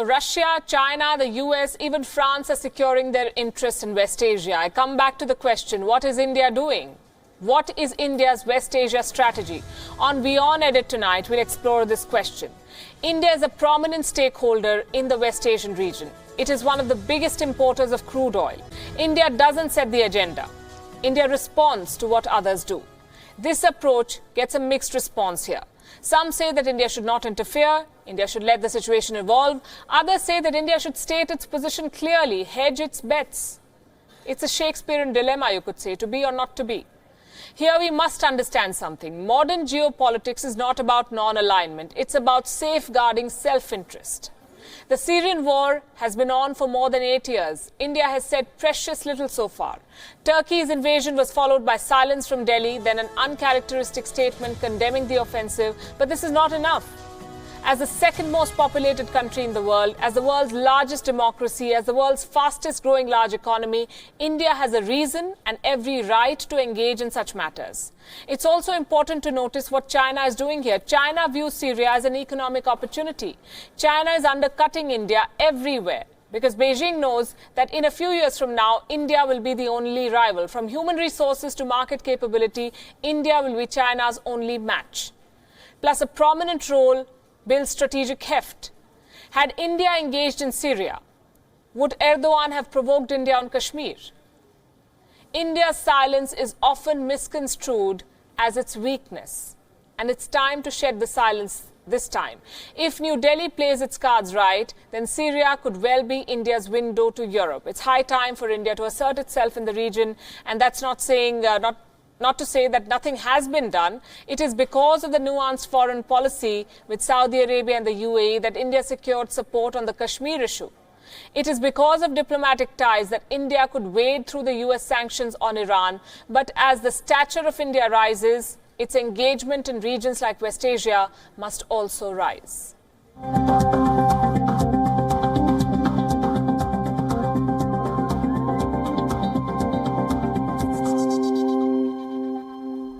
So Russia, China, the US, even France are securing their interests in West Asia. I come back to the question, what is India doing? What is India's West Asia strategy? On Wion Edit tonight, we'll explore this question. India is a prominent stakeholder in the West Asian region. It is one of the biggest importers of crude oil. India doesn't set the agenda. India responds to what others do. This approach gets a mixed response here. Some say that India should not interfere, India should let the situation evolve. Others say that India should state its position clearly, hedge its bets. It's a Shakespearean dilemma, you could say, to be or not to be. Here we must understand something. Modern geopolitics is not about non-alignment. It's about safeguarding self-interest. The Syrian war has been on for more than 8 years. India has said precious little so far. Turkey's invasion was followed by silence from Delhi, then an uncharacteristic statement condemning the offensive. But this is not enough. As the second most populated country in the world, as the world's largest democracy, as the world's fastest growing large economy, India has a reason and every right to engage in such matters. It's also important to notice what China is doing here. China views Syria as an economic opportunity. China is undercutting India everywhere because Beijing knows that in a few years from now, India will be the only rival. From human resources to market capability, India will be China's only match. Plus, a prominent role builds strategic heft. Had India engaged in Syria, would Erdogan have provoked India on Kashmir? India's silence is often misconstrued as its weakness, and it's time to shed the silence this time. If New Delhi plays its cards right, then Syria could well be India's window to Europe. It's high time for India to assert itself in the region, and that's not to say that nothing has been done. It is because of the nuanced foreign policy with Saudi Arabia and the UAE that India secured support on the Kashmir issue. It is because of diplomatic ties that India could wade through the US sanctions on Iran. But as the stature of India rises, its engagement in regions like West Asia must also rise.